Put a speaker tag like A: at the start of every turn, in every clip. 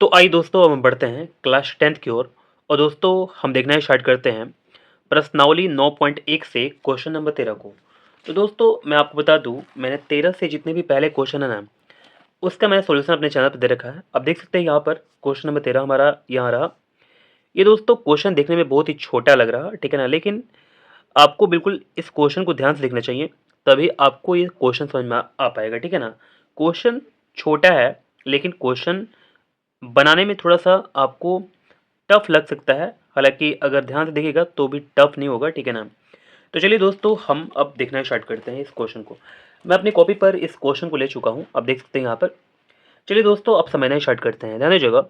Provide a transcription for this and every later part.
A: तो आइए दोस्तों अब हम बढ़ते हैं क्लास 10th की ओर। और दोस्तों हम देखना स्टार्ट करते हैं प्रश्नावली 9.1 से क्वेश्चन नंबर 13 को। तो दोस्तों मैं आपको बता दूं, मैंने 13 से जितने भी पहले क्वेश्चन है ना, उसका मैंने सॉल्यूशन अपने चैनल पर दे रखा है। अब देख सकते हैं यहाँ पर क्वेश्चन नंबर 13 हमारा यहाँ रहा। ये दोस्तों क्वेश्चन देखने में बहुत ही छोटा लग रहा, ठीक है ना, लेकिन आपको बिल्कुल इस क्वेश्चन को ध्यान से देखना चाहिए, तभी आपको ये क्वेश्चन समझ में आ पाएगा, ठीक है ना। क्वेश्चन छोटा है, लेकिन क्वेश्चन बनाने में थोड़ा-सा आपको टफ लग सकता है, हालाँकि अगर ध्यान से देखिएगा तो भी टफ नहीं होगा, ठीक है ना। तो चलिए दोस्तों हम अब देखना स्टार्ट करते हैं इस क्वेश्चन को। मैं अपनी कॉपी पर इस क्वेश्चन को ले चुका हूँ, आप देख सकते हैं यहाँ पर। चलिए दोस्तों अब समझना स्टार्ट करते हैं, ध्यान दीजिएगा।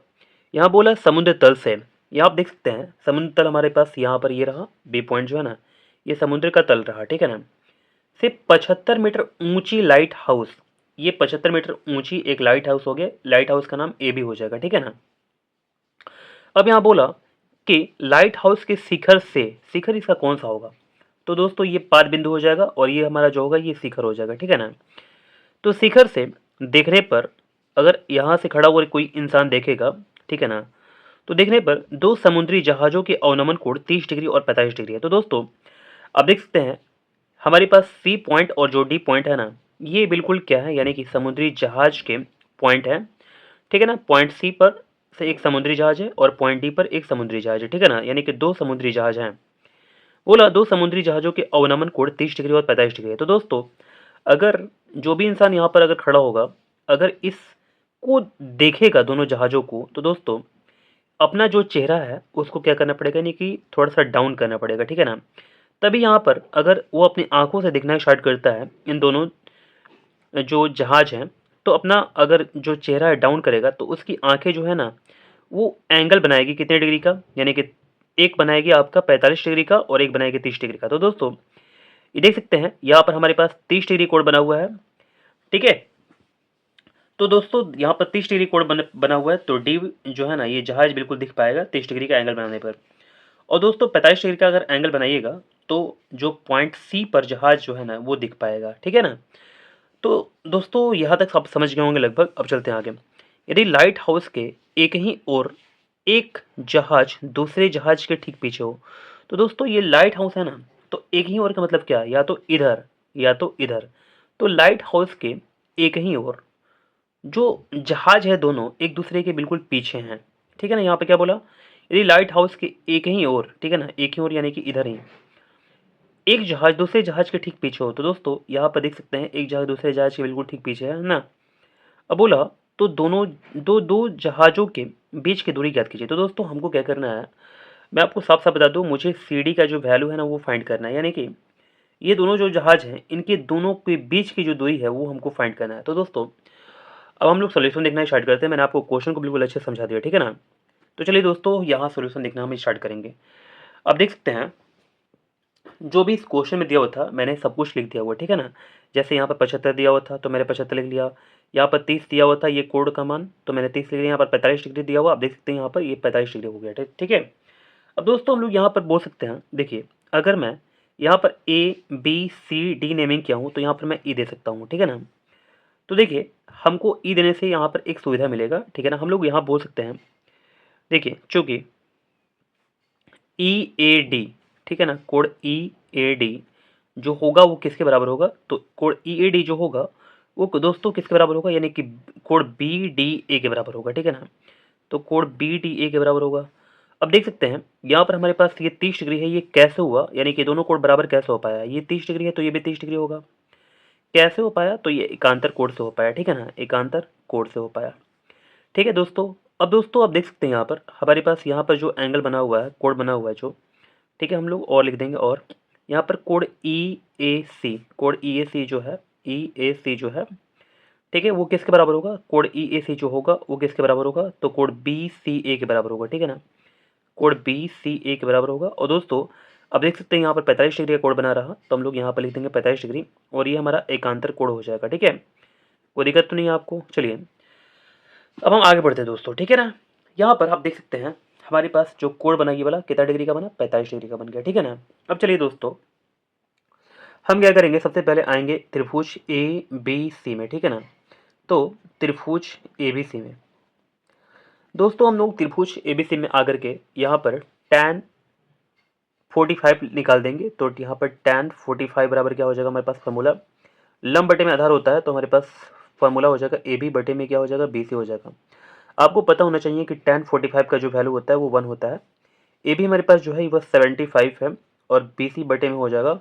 A: यहाँ बोला समुद्र तल से, यहाँ आप देख सकते हैं समुद्र तल हमारे पास यहाँ पर ये रहा, बी पॉइंट जो है ना, ये समुद्र का तल रहा, ठीक है ना। से 75 मीटर ऊँची लाइट हाउस, ये 75 मीटर ऊँची एक लाइट हाउस हो गया, लाइट हाउस का नाम ए भी हो जाएगा, ठीक है ना। अब यहाँ बोला कि लाइट हाउस के शिखर से, शिखर इसका कौन सा होगा, तो दोस्तों ये पाद बिंदु हो जाएगा और ये हमारा जो होगा ये शिखर हो जाएगा, ठीक है ना। तो शिखर से देखने पर अगर यहाँ से खड़ा हुआ कोई इंसान देखेगा, ठीक है ना, तो देखने पर दो समुद्री जहाज़ों के अवनमन कोण 30 डिग्री और 45 डिग्री है। तो दोस्तों अब देख सकते हैं हमारे पास सी पॉइंट और जो डी पॉइंट है ना, ये बिल्कुल क्या है, यानी कि समुद्री जहाज के पॉइंट है, ठीक है ना। पॉइंट सी पर से एक समुद्री जहाज है और पॉइंट डी पर एक समुद्री जहाज है, ठीक है ना, यानी कि दो समुद्री जहाज हैं। बोला दो समुद्री जहाज़ों के अवनमन कोण 30 डिग्री और 45 डिग्री है। तो दोस्तों अगर जो भी इंसान यहाँ पर अगर खड़ा होगा, अगर इसको देखेगा दोनों जहाज़ों को, तो दोस्तों अपना जो चेहरा है उसको क्या करना पड़ेगा, यानी कि थोड़ा-सा डाउन करना पड़ेगा, ठीक है ना। तभी यहाँ पर अगर वो अपनी आँखों से देखना स्टार्ट करता है इन दोनों जो जहाज हैं, तो अपना अगर जो चेहरा है डाउन करेगा, तो उसकी आँखें जो है ना, वो एंगल बनाएगी कितने डिग्री का, यानी कि एक बनाएगी आपका 45 डिग्री का और एक बनाएगी 30 डिग्री का। तो दोस्तों ये देख सकते हैं यहाँ पर हमारे पास 30 डिग्री कोण बना हुआ है, ठीक है। तो दोस्तों यहाँ पर 30 डिग्री कोण बना हुआ है, तो डी जो है ना, ये जहाज बिल्कुल दिख पाएगा 30 डिग्री का एंगल बनाने पर। और दोस्तों 45 डिग्री का अगर एंगल बनाइएगा, तो जो पॉइंट सी पर जहाज जो है ना, वो दिख पाएगा, ठीक है ना। तो दोस्तों यहाँ तक सब समझ गए होंगे लगभग। अब चलते हैं आगे। यदि लाइट हाउस के एक ही ओर एक जहाज दूसरे जहाज के ठीक पीछे हो, तो दोस्तों ये लाइट हाउस है ना, तो एक ही ओर का मतलब क्या है, या तो इधर या तो इधर। तो लाइट हाउस के एक ही ओर जो जहाज है दोनों एक दूसरे के बिल्कुल पीछे हैं, ठीक है ना। यहाँ पे क्या बोला, यदि लाइट हाउस के एक ही ओर, ठीक है ना, एक ही ओर यानी कि इधर ही एक जहाज दूसरे जहाज के ठीक पीछे हो, तो दोस्तों यहाँ पर देख सकते हैं एक जहाज दूसरे जहाज के बिल्कुल ठीक पीछे है ना। अब बोला तो दोनों दो दो जहाज़ों के बीच की दूरी ज्ञात कीजिए। तो दोस्तों हमको क्या करना है, मैं आपको साफ-साफ बता दूँ, मुझे CD का जो वैल्यू है ना वो फाइंड करना है, यानी कि ये दोनों जो जहाज़ हैं इनके दोनों के बीच की जो दूरी है वो हमको फाइंड करना है। तो दोस्तों अब हम लोग सॉल्यूशन देखना स्टार्ट करते हैं। मैंने आपको क्वेश्चन को बिल्कुल अच्छे से समझा दिया, ठीक है ना। तो चलिए दोस्तों यहाँ सॉल्यूशन देखना हम स्टार्ट करेंगे। अब देख सकते हैं जो भी इस क्वेश्चन में दिया हुआ था मैंने सब कुछ लिख दिया हुआ, ठीक है ना। जैसे यहाँ पर 75 दिया हुआ था तो मैंने 75 लिख लिया, यहाँ पर 30 दिया हुआ था ये कोड का मान, तो मैंने 30 लिख लिया। यहाँ पर 45 डिग्री दिया हुआ, आप देख सकते हैं यहाँ पर ये 45 डिग्री हो गया, ठीक है। अब दोस्तों हम लोग यहाँ पर बोल सकते हैं, देखिए अगर मैं यहाँ पर ABCD नेमिंग किया हूँ तो यहाँ पर मैं ई दे सकता हूँ, ठीक है ना। तो देखिए हमको ई देने से यहाँ पर एक सुविधा मिलेगा, ठीक है ना। हम लोग यहाँ बोल सकते हैं, देखिए चूंकि EAD, ठीक है ना, कोड EAD जो होगा वो किसके बराबर होगा, तो कोड EAD जो होगा वो दोस्तों किसके बराबर होगा, यानी कि कोड BDA के बराबर होगा, ठीक है ना। तो कोड BDA के बराबर होगा। अब देख सकते हैं यहाँ पर हमारे पास ये 30 डिग्री है, ये कैसे हुआ, यानी कि दोनों कोड बराबर कैसे हो पाया, ये 30 डिग्री है तो ये भी 30 डिग्री होगा। कैसे हो पाया, तो ये एकांतर कोड से हो पाया, ठीक है ना, एकांतर कोड से हो पाया, ठीक है दोस्तों। अब दोस्तों आप देख सकते हैं यहाँ पर हमारे पास यहाँ पर जो एंगल बना हुआ है, कोड बना हुआ है जो, ठीक है, हम लोग और लिख देंगे। और यहाँ पर कोड EAC जो है, EAC जो है, ठीक है, वो किसके बराबर होगा, कोड EAC जो होगा वो किसके बराबर होगा, तो कोड BCA के बराबर होगा, ठीक है ना, कोड BCA के बराबर होगा। और दोस्तों अब देख सकते हैं यहाँ पर 45 डिग्री का कोड बना रहा, तो हम लोग यहाँ पर लिख देंगे 45 डिग्री और ये हमारा एकांतर कोड हो जाएगा, ठीक है। कोई दिक्कत तो नहीं है आपको। चलिए अब हम आगे बढ़ते हैं दोस्तों, ठीक है ना। यहाँ पर आप देख सकते हैं हमारे पास जो कोड बना ये वाला कितना डिग्री का बना, 45 डिग्री का बन गया, ठीक है ना। अब चलिए दोस्तों हम क्या करेंगे, सबसे पहले आएंगे त्रिभुज ABC में, ठीक है ना। तो त्रिभुज ABC में दोस्तों हम लोग त्रिभुज एबीसी में आकर के यहाँ पर tan 45 निकाल देंगे। तो यहाँ पर tan 45 बराबर क्या हो जाएगा हमारे पास फॉर्मूला, लंब बटे में आधार होता है तो हमारे पास फॉर्मूला हो जाएगा ए बी बटे में क्या हो जाएगा बी सी हो जाएगा। आपको पता होना चाहिए कि tan 45 का जो वैल्यू होता है वो 1 होता है। ए बी हमारे पास जो है वो 75 है और बी सी बटे में हो जाएगा।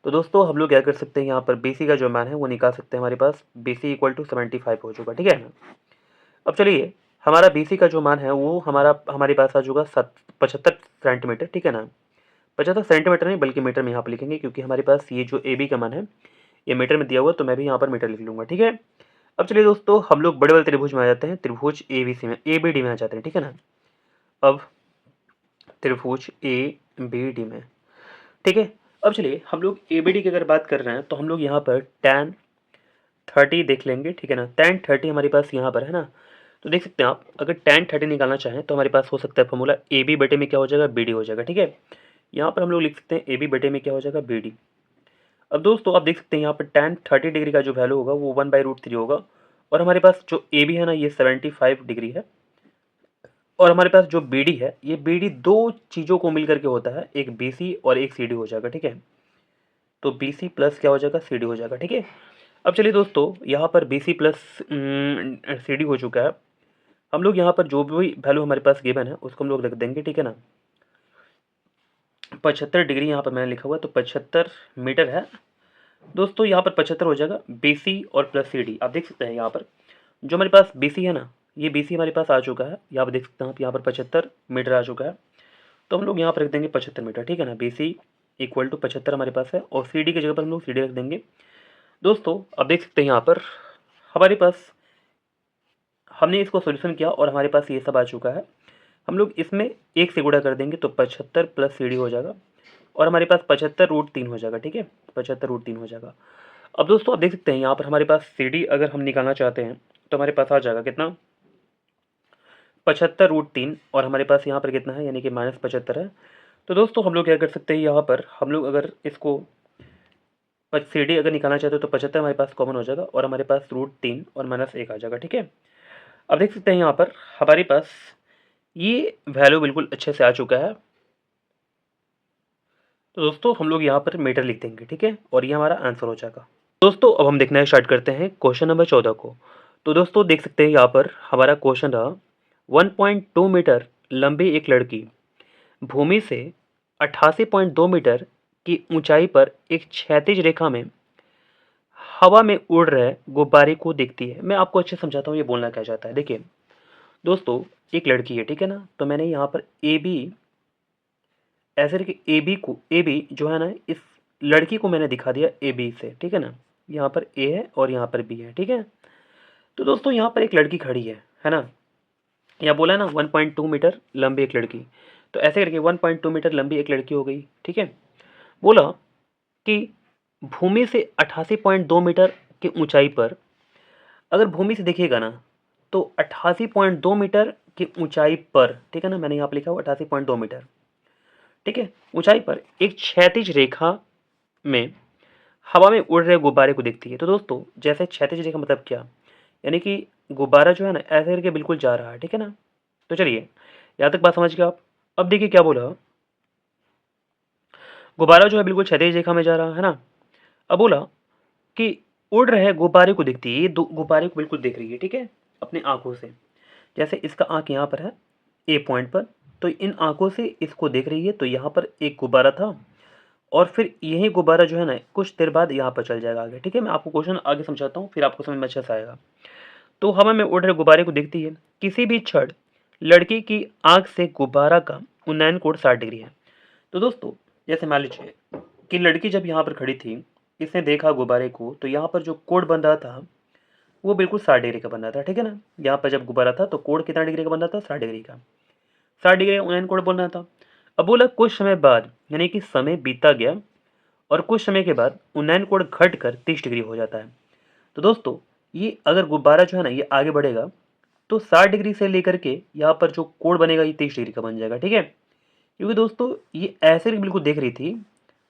A: तो दोस्तों हम लोग क्या कर सकते हैं, यहाँ पर बी सी का जो मान है वो निकाल सकते हैं। हमारे पास बी सी इक्वल टू 75 हो चुका, ठीक है ना। अब चलिए हमारा बी सी का जो मान है वो हमारे पास आ जाएगा 75 सेंटीमीटर, ठीक है ना। 75 सेंटीमीटर नहीं बल्कि मीटर में यहाँ पर लिखेंगे, क्योंकि हमारे पास ये जो ए बी का मान है ये मीटर में दिया हुआ, तो मैं भी यहाँ पर मीटर लिख लूँगा, ठीक है। अब चलिए दोस्तों हम लोग बड़े वाले त्रिभुज में आ जाते हैं, त्रिभुज ए बी सी में, ए बी डी में आ जाते हैं, ठीक है ना। अब त्रिभुज ए बी डी में, ठीक है। अब चलिए हम लोग ए बी डी की अगर बात कर रहे हैं तो हम लोग यहाँ पर tan 30 देख लेंगे, ठीक है ना। tan 30 हमारे पास यहाँ पर है ना, तो देख सकते हैं आप अगर tan 30 निकालना चाहें तो हमारे पास हो सकता है फॉर्मूला ए बी बटे में क्या हो जाएगा बी डी हो जाएगा, ठीक है। यहाँ पर हम लोग लिख सकते हैं ए बी बटे में क्या हो जाएगा बी डी। अब दोस्तों आप देख सकते हैं यहाँ पर tan 30 डिग्री का जो वैल्यू होगा वो 1/√3 होगा, और हमारे पास जो ए बी है ना ये 75 डिग्री है, और हमारे पास जो बी डी है ये बी डी दो चीज़ों को मिल करके होता है, एक बी सी और एक सी डी हो जाएगा, ठीक है। तो बी सी प्लस क्या हो जाएगा सी डी हो जाएगा, ठीक है। अब चलिए दोस्तों यहाँ पर B C plus C D हो चुका है। हम लोग यहाँ पर जो भी वैल्यू हमारे पास गिवन है उसको हम लोग रख देंगे, ठीक है ना। 75 डिग्री यहाँ पर मैंने लिखा हुआ है तो 75 मीटर है दोस्तों। यहाँ पर 75 हो जाएगा बी सी और प्लस सी डी। आप देख सकते हैं यहाँ पर जो हमारे पास बी सी है ना, ये बी सी हमारे पास आ चुका है, यहाँ पर देख सकते हैं आप, यहाँ पर 75 मीटर आ चुका है। तो हम लोग यहाँ पर रख देंगे 75 मीटर, ठीक है ना। बी सी इक्वल टू 75 हमारे पास है, और सी डी की जगह पर हम लोग सी डी रख देंगे। दोस्तों आप देख सकते हैं यहाँ पर हमारे पास हमने इसको सोल्यूशन किया और हमारे पास ये सब आ चुका है। हम लोग इसमें एक से गुणा कर देंगे तो 75 प्लस सी डी हो जाएगा, और हमारे पास 75√3 हो जाएगा, ठीक है। 75√3 हो जाएगा। अब दोस्तों आप देख सकते हैं यहाँ पर हमारे पास सी डी अगर हम निकालना चाहते हैं तो हमारे पास आ जाएगा कितना 75√3, और हमारे पास यहाँ पर कितना है यानी कि -75 है। तो दोस्तों हम लोग क्या कर सकते हैं, यहाँ पर हम लोग अगर इसको सी डी अगर निकालना चाहते हो तो 75 हमारे पास कॉमन हो जाएगा, और हमारे पास √3 और -1 आ जाएगा, ठीक है। अब देख सकते हैं यहाँ पर हमारे पास ये वैल्यू बिल्कुल अच्छे से आ चुका है। तो दोस्तों हम लोग यहाँ पर मीटर लिख देंगे, ठीक है, और ये हमारा आंसर हो जाएगा। दोस्तों अब हम देखना स्टार्ट करते हैं क्वेश्चन नंबर 14 को। तो दोस्तों देख सकते हैं यहाँ पर हमारा क्वेश्चन रहा 1.2 मीटर लंबी एक लड़की भूमि से 88.2 मीटर की ऊंचाई पर एक क्षैतिज रेखा में हवा में उड़ रहे गुब्बारे को देखती है। मैं आपको अच्छे समझाता हूँ ये बोलना क्या चाहता है। देखिए दोस्तों एक लड़की है, ठीक है ना, तो मैंने यहाँ पर ए बी ऐसे करके ए बी जो है ना इस लड़की को मैंने दिखा दिया ए बी से, ठीक है ना। यहाँ पर ए है और यहाँ पर बी है, ठीक है। तो दोस्तों यहाँ पर एक लड़की खड़ी है ना। यहाँ बोला है ना 1.2 मीटर लंबी एक लड़की, तो ऐसे करके 1.2 मीटर लंबी एक लड़की हो गई, ठीक है। बोला कि भूमि से 88.2 मीटर की ऊंचाई पर, अगर भूमि से देखिएगा ना तो 88.2 मीटर की ऊंचाई पर, ठीक है ना, मैंने यहाँ पर लिखा हुआ 88.2 मीटर, ठीक है, ऊंचाई पर एक क्षैतिज रेखा में हवा में उड़ रहे गुब्बारे को देखती है। तो दोस्तों जैसे क्षैतिज रेखा मतलब क्या, यानी कि गुब्बारा जो है ना ऐसे करके बिल्कुल जा रहा है, ठीक है ना। तो चलिए यहाँ तक बात समझ गए आप। अब देखिए क्या बोला, गुब्बारा जो है बिल्कुल क्षैतिज रेखा में जा रहा है ना। अब बोला कि उड़ रहे गुब्बारे को देखती है, ये दो गुब्बारे को बिल्कुल देख रही है, ठीक है, अपनी आंखों से। जैसे इसका आंख यहाँ पर है ए पॉइंट पर, तो इन आंखों से इसको देख रही है। तो यहाँ पर एक गुब्बारा था, और फिर यही गुब्बारा जो है ना कुछ देर बाद यहाँ पर चल जाएगा आगे, ठीक है। मैं आपको क्वेश्चन आगे समझाता हूँ फिर आपको समझ में अच्छे से आएगा। तो हवा में उड़ रहे गुब्बारे को देखती है। किसी भी क्षण लड़की की आंख से गुब्बारा का उन्नयन कोण 60 डिग्री है। तो दोस्तों जैसे मान लीजिए कि लड़की जब यहाँ पर खड़ी थी, इसने देखा गुब्बारे को, तो यहाँ पर जो कोण बन रहा था वो बिल्कुल 60 डिग्री का बन रहा था, ठीक है ना। यहाँ पर जब गुब्बारा था तो कोण कितना डिग्री का बन रहा था 60 डिग्री का, 60 डिग्री का उन्नयन कोण बन रहा था। अब बोला कुछ समय बाद, यानी कि समय बीता गया और कुछ समय के बाद उन्नयन कोण घट कर 30 डिग्री हो जाता है। तो दोस्तों ये अगर गुब्बारा जो है ना ये आगे बढ़ेगा तो 60 डिग्री से लेकर के यहाँ पर जो कोण बनेगा ये 30 डिग्री का बन जाएगा, ठीक है। क्योंकि दोस्तों ये ऐसे बिल्कुल देख रही थी,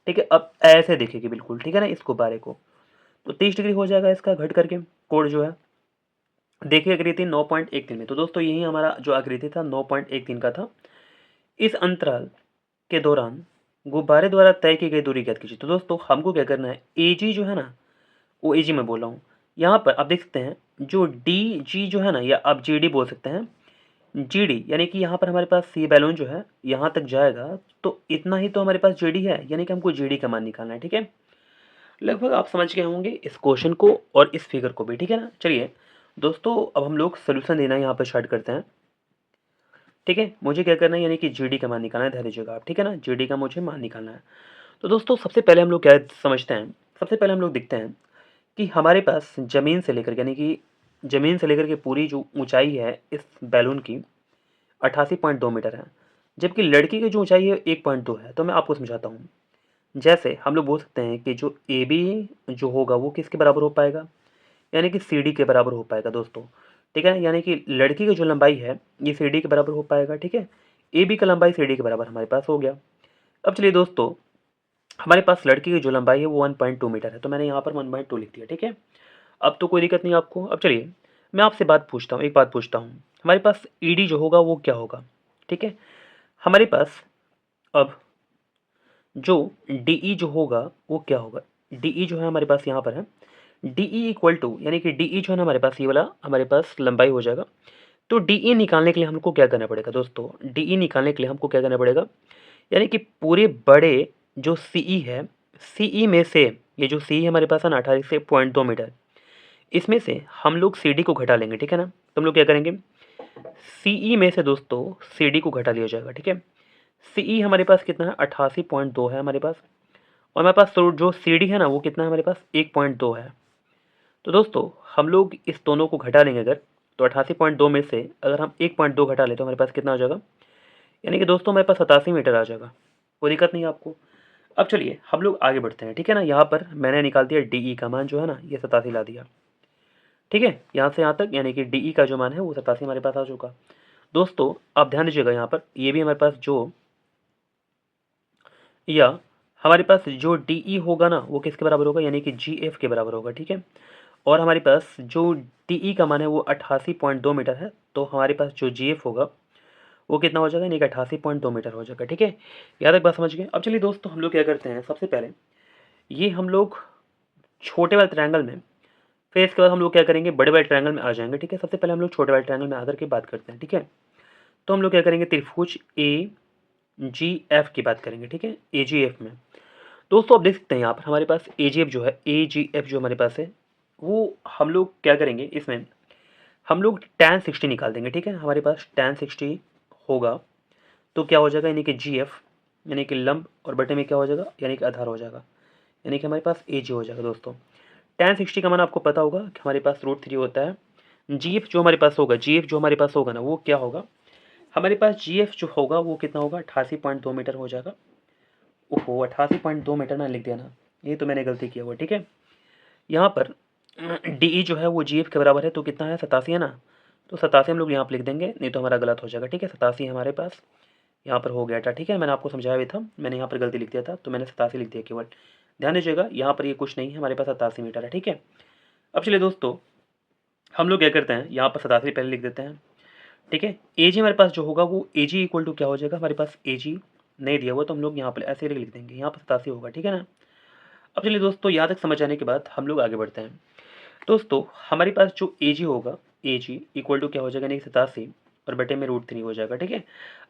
A: ठीक है, अब ऐसे देखेगी बिल्कुल, ठीक है ना, इस गुब्बारे को, तो 30 डिग्री हो जाएगा इसका घट करके कोण जो है। देखिए आकृति 9.13 में। तो दोस्तों यही हमारा जो आकृति था 9.13 का था। इस अंतराल के दौरान गुब्बारे द्वारा तय की गई दूरी ज्ञात कीजिए। तो दोस्तों हमको क्या करना है, एजी जो है ना, वो एजी मैं बोल रहा हूँ, यहाँ पर आप देख सकते हैं जो डी जी जो है ना, या आप जीडी बोल सकते हैं, जीडी यानी कि यहाँ पर हमारे पास सी बैलून जो है यहाँ तक जाएगा, तो इतना ही तो हमारे पास जीडी है, यानी कि हमको जीडी का मान निकालना है। ठीक है, लगभग आप समझ गए होंगे इस क्वेश्चन को और इस फिगर को भी। ठीक है ना, चलिए दोस्तों अब हम लोग सोल्यूशन देना यहाँ पर स्टार्ट करते हैं। ठीक है, मुझे क्या करना है, यानी कि जीडी का मान निकालना है, ध्यान दीजिएगा आप। ठीक है ना, जीडी का मुझे मान निकालना है। तो दोस्तों सबसे पहले हम लोग क्या समझते हैं, सबसे पहले हम लोग देखते हैं कि हमारे पास ज़मीन से लेकर, यानी कि ज़मीन से लेकर के पूरी जो ऊंचाई है इस बैलून की 88.2 मीटर है, जबकि लड़की की जो ऊंचाई है 1.2 है। तो मैं आपको समझाता हूँ। जैसे हम लोग बोल सकते हैं कि जो ए बी जो होगा वो किसके बराबर हो पाएगा, यानी कि सी डी के बराबर हो पाएगा दोस्तों। ठीक है, यानी कि लड़की की जो लंबाई है ये सी डी के बराबर हो पाएगा। ठीक है, ए बी का लंबाई सी डी के बराबर हमारे पास हो गया। अब चलिए दोस्तों, हमारे पास लड़की की जो लंबाई है वो 1.2 मीटर है, तो मैंने यहाँ पर 1.2 लिख दिया। ठीक है, अब तो कोई दिक्कत नहीं आपको। अब चलिए मैं आपसे बात पूछता हूँ, एक बात पूछता हूँ, हमारे पास ईडी जो होगा वो क्या होगा। ठीक है, हमारे पास अब जो डीई जो होगा वो क्या होगा, डीई जो है हमारे पास यहाँ पर है डीई इक्वल टू, यानी कि डीई जो है ना हमारे पास ये वाला हमारे पास लंबाई हो जाएगा। तो डीई निकालने के लिए हमको क्या करना पड़ेगा दोस्तों, डीई निकालने के लिए हमको क्या करना पड़ेगा, यानी कि पूरे बड़े जो सीई है, सीई में से ये जो सी हमारे पास है ना 28.2 मीटर, इसमें से हम लोग सी डी को घटा लेंगे। ठीक है ना, तो हम लोग क्या करेंगे, सीई में से दोस्तों सी डी को घटा लिया जाएगा। ठीक है, सीई हमारे पास कितना है 88.2 है हमारे पास, और हमारे पास तो जो सी डी है ना वो कितना है हमारे पास 1.2 है। तो दोस्तों हम लोग इस दोनों को घटा लेंगे अगर, तो 88.2 में से अगर हम 1.2 घटा लें तो हमारे पास कितना आ जाएगा, यानी कि दोस्तों हमारे पास 87 मीटर आ जाएगा। कोई दिक्कत नहीं है आपको। अब चलिए हम लोग आगे बढ़ते हैं। ठीक है ना, यहाँ पर मैंने निकाल दिया डीई का मान जो है ना, ये 87 ला दिया। ठीक है, यहाँ से यहाँ तक यानी कि डीई का जो मान है वो 87 हमारे पास आ चुका। दोस्तों आप ध्यान दीजिएगा, यहाँ पर ये भी हमारे पास जो, या हमारे पास जो डीई होगा ना वो किसके बराबर होगा, यानी कि जी एफ के बराबर होगा। ठीक है, और हमारे पास जो डीई का मान है वो 88.2 मीटर है, तो हमारे पास जो जी एफ होगा वो कितना हो जाएगा, यानी कि 88.2 मीटर हो जाएगा। ठीक है, यहाँ तक बात समझ गए। अब चलिए दोस्तों हम लोग क्या करते हैं, सबसे पहले ये हम लोग छोटे वाले ट्रायंगल में, फिर इसके बाद हम लोग क्या करेंगे, बड़े वाले ट्रायंगल में आ जाएंगे। ठीक है, सबसे पहले हम लोग छोटे वाले ट्रायंगल में आकर के बात करते हैं। ठीक है, तो हम लोग क्या करेंगे, त्रिभुज ए जी एफ की बात करेंगे। ठीक है, ए जी एफ में दोस्तों आप देख सकते हैं यहाँ पर हमारे पास ए जी एफ जो है, ए जी एफ जो हमारे पास है वो हम लोग क्या करेंगे, इसमें हम लोग tan 60 निकाल देंगे। ठीक है, हमारे पास tan 60 होगा तो क्या हो जाएगा, यानी कि जी एफ यानी कि लंब, और बटे में क्या हो जाएगा, यानी कि आधार हो जाएगा, यानी कि हमारे पास ए जी हो जाएगा। दोस्तों tan 60 का मान आपको पता होगा कि हमारे पास √3 होता है। जी एफ जो हमारे पास होगा, जी एफ जो हमारे पास होगा ना वो क्या होगा, हमारे पास जी एफ जो होगा वो कितना होगा, 88.2 मीटर हो जाएगा। ओहो 88.2 मीटर ना लिख दिया ना, ये तो मैंने गलती किया हुआ। ठीक है, यहाँ पर डी जो है वो जी एफ के बराबर है, तो कितना है 87 है ना, तो 87 हम लोग यहाँ पर लिख देंगे, नहीं तो हमारा गलत हो जाएगा। ठीक है, 87 हमारे पास यहाँ पर हो गया था। ठीक है, मैंने आपको समझाया भी था, मैंने यहाँ पर गलती लिख दिया था, तो मैंने 87 लिख दिया केवल। ध्यान दीजिएगा यहाँ पर ये कुछ नहीं है, हमारे पास 87 मीटर है। ठीक है, अब चलिए दोस्तों हम लोग क्या करते हैं, यहाँ पर 87 पहले लिख देते हैं। ठीक है, ए जी हमारे पास जो होगा वो ए जी इक्वल टू क्या हो जाएगा, हमारे पास ए जी नहीं दिया हुआ तो हम लोग यहाँ पर ऐसे लिख देंगे, यहाँ पर 87 होगा। ठीक है ना, अब चलिए दोस्तों यहाँ तक समझ आने के बाद हम लोग आगे बढ़ते हैं। दोस्तों हमारे पास जो ए जी होगा, ए जी इक्वल टू क्या हो जाएगा, यानी कि 87 और बटे में √3 हो जाएगा। ठीक है,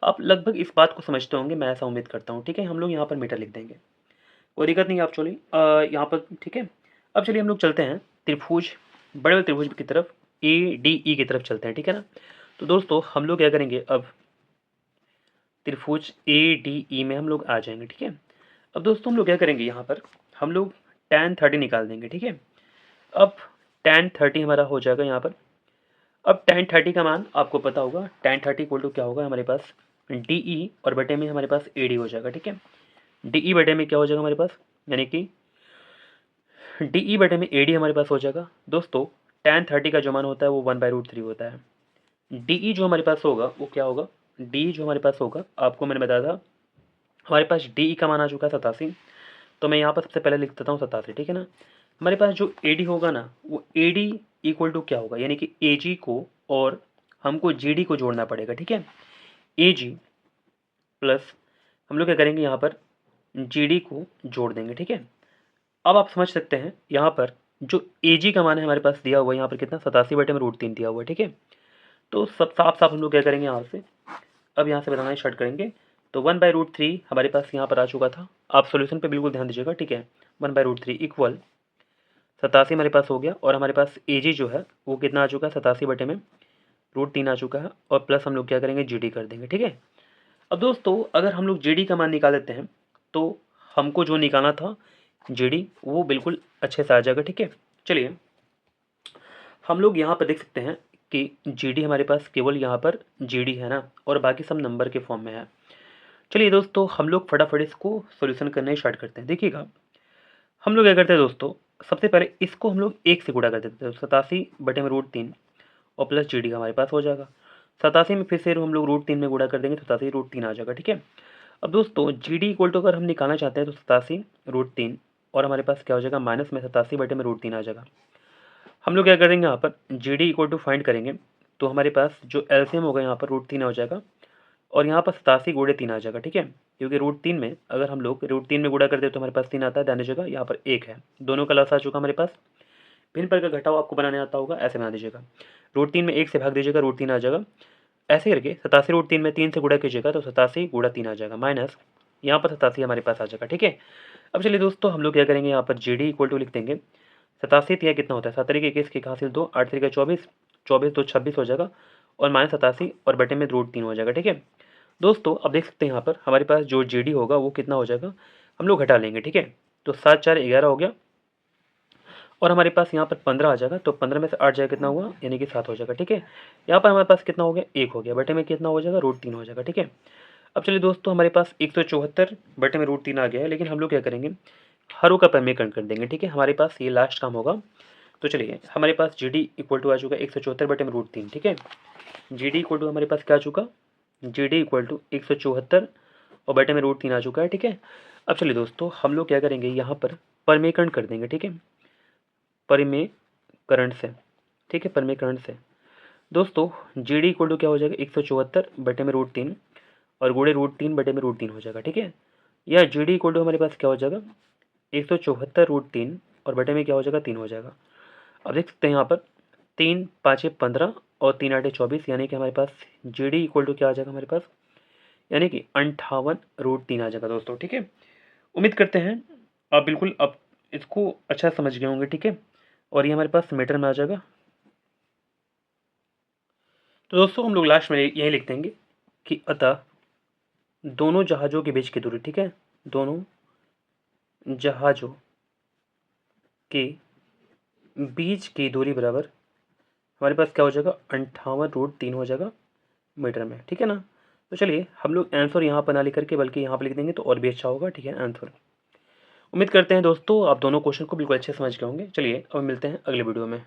A: आप लगभग इस बात को समझते होंगे, मैं ऐसा उम्मीद करता हूँ। ठीक है, हम लोग यहाँ पर मीटर लिख देंगे, कोई दिक्कत नहीं है। आप चलिए यहाँ पर ठीक है, अब चलिए हम लोग चलते हैं त्रिभुज, बड़े वाले त्रिभुज की तरफ, ए डी ई की तरफ चलते हैं। ठीक है ना, तो दोस्तों हम लोग क्या करेंगे, अब त्रिभुज ए डी ई में हम लोग आ जाएंगे। ठीक है, अब दोस्तों हम लोग क्या करेंगे, यहाँ पर हम लोग tan 30 निकाल देंगे। ठीक है, अब tan 30 हमारा हो जाएगा यहाँ पर। अब tan 30 का मान आपको पता होगा, tan 30 इक्वल टू क्या होगा हमारे पास, डी ई और बटे में हमारे पास ए डी हो जाएगा। ठीक है, डी ई बटे में क्या हो जाएगा हमारे पास, यानी कि डी ई बटे में ए डी हमारे पास हो जाएगा। दोस्तों tan 30 का जो मान होता है वो 1/√3 होता है। डी ई जो हमारे पास होगा वो क्या होगा, डी जो हमारे पास होगा, आपको मैंने बताया था हमारे पास डी ई का मान आ चुका है 87, तो मैं यहाँ पर सबसे पहले लिख देता हूँ 87। ठीक है ना, हमारे पास जो ए डी होगा ना, वो ए डी इक्वल टू क्या होगा, यानी कि ए जी को और हमको जी डी को जोड़ना पड़ेगा, ठीक है। ए जी प्लस हम लोग क्या करेंगे, यहाँ पर जी डी को जोड़ देंगे, ठीक है। अब आप समझ सकते हैं यहाँ पर जो ए जी का मान है हमारे पास दिया हुआ है यहाँ पर कितना, 87/√3 दिया हुआ है, ठीक है। तो सब साफ साफ हम लोग क्या करेंगे यहाँ से, अब यहाँ से बनाना स्टार्ट करेंगे। तो 1/√3 हमारे पास यहाँ पर आ चुका था। आप सोल्यूशन पे बिल्कुल ध्यान दीजिएगा, ठीक है। 1/√3 इक्वल 87 हमारे पास हो गया, और हमारे पास ए जी जो है वो कितना आ चुका है, 87/√3 आ चुका है, और प्लस हम लोग क्या करेंगे, जी डी कर देंगे, ठीक है। अब दोस्तों अगर हम लोग जी डी का मान निकाल देते हैं तो हमको जो निकालना था जी डी वो बिल्कुल अच्छे से आ जाएगा, ठीक है। चलिए हम लोग यहाँ पर देख सकते हैं कि जी डी हमारे पास केवल यहाँ पर जी डी है ना, और बाकी सब नंबर के फॉर्म में है। चलिए दोस्तों हम लोग फटाफट इसको सॉल्यूशन करने स्टार्ट करते हैं। देखिएगा हम लोग क्या करते हैं दोस्तों, सबसे पहले इसको हम लोग 1 से गुणा कर देते हैं, तो 87/√3 और प्लस जी डी का हमारे पास हो जाएगा। 87 में फिर से हम लोग √3 में गुणा कर देंगे तो 87√3 आ जाएगा, ठीक है। अब दोस्तों जी डी इक्वल टू अगर हम निकालना चाहते हैं तो 87√3 और हमारे पास क्या हो जाएगा, माइनस में 87/√3 आ जाएगा। हम लोग क्या करेंगे, यहाँ पर G D equal to find करेंगे, तो हमारे पास जो एलसीएम होगा यहाँ पर √3 हो जाएगा, और यहाँ पर 87 × 3 आ जाएगा, ठीक है। क्योंकि √3 में अगर हम लोग √3 में गुणा करते हैं तो हमारे पास 3 आता है, ध्यान दीजिएगा यहाँ पर 1 है, दोनों का लस आ चुका हमारे पास। भिन्न पर का घटाव आपको बनाने आता होगा, ऐसे बना दीजिएगा। √3 में 1 से भाग दीजिएगा, √3 आ जाएगा। ऐसे करके 87√3 में 3 से गुणा कीजिएगा तो 87 × 3 आ जाएगा, माइनस यहाँ पर 87 हमारे पास आ जाएगा, ठीक है। अब चलिए दोस्तों हम लोग क्या करेंगे, यहाँ पर जी डी इक्वल टू लिख देंगे 87 यह कितना होता है, 7 3 21 की हासिल 2, 8 3 24, 24 2 26 हो जाएगा, और माइनस 87 और बटे में √3 हो जाएगा, ठीक है। दोस्तों अब देख सकते हैं यहाँ पर हमारे पास जो जी डी होगा वो कितना हो जाएगा, हम लोग घटा लेंगे, ठीक है। तो 7 4 11 हो गया, और हमारे पास यहाँ पर 15 आ जाएगा, तो 15 में से 8 जाएगा कितना हुआ, यानी कि 7 हो जाएगा, ठीक है। यहाँ पर हमारे पास कितना हो गया, 1 हो गया, बटे में कितना हो जाएगा, √3 हो जाएगा, ठीक है। अब चलिए दोस्तों हमारे पास 174 बटे में √3 आ गया है, लेकिन हम लोग क्या करेंगे, हरों का परिमेयकरण कर देंगे, ठीक है। हमारे पास ये लास्ट काम होगा। तो चलिए हमारे पास जी डी इक्वल टू आ चुका है 174 बटे में √3, ठीक है। जी डी इक्वल टू हमारे पास क्या आ चुका, जी डी इक्वल टू 174 और बटे में √3 आ चुका है, ठीक है। अब चलिए दोस्तों हम लोग क्या करेंगे, यहाँ पर परिमेयकरण कर देंगे, ठीक है, परिमेयकरण से, ठीक है, परिमेयकरण से। दोस्तों जी डी इक्वल टू क्या हो जाएगा, 174 बटे में √3 और गुणे √3 बटे में √3 हो जाएगा, ठीक है। या जी डी इक्वल टू हमारे पास क्या हो जाएगा, 174 √3 और बटे में क्या हो जाएगा, 3 हो जाएगा। अब देख सकते हैं यहाँ पर 3 5 15 और 3 8 24, यानी कि हमारे पास जी डी इक्वल टू क्या आ जाएगा हमारे पास, यानी कि 58√3 आ जाएगा दोस्तों, ठीक है। उम्मीद करते हैं आप बिल्कुल अब इसको अच्छा समझ गए होंगे, ठीक है। और ये हमारे पास मीटर में आ जाएगा। तो दोस्तों हम लोग लास्ट में यही लिख देंगे कि अतः दोनों जहाज़ों के बीच की दूरी, ठीक है, दोनों जहाज़ों के बीच की दूरी बराबर हमारे पास क्या हो जाएगा, 58√3 हो जाएगा मीटर में, ठीक है ना। तो चलिए हम लोग आंसर यहाँ पर ना लिख करके बल्कि यहाँ पर लिख देंगे तो और भी अच्छा होगा, ठीक है, आंसर। उम्मीद करते हैं दोस्तों आप दोनों क्वेश्चन को बिल्कुल अच्छे से समझ गए होंगे। चलिए अब मिलते हैं अगले वीडियो में।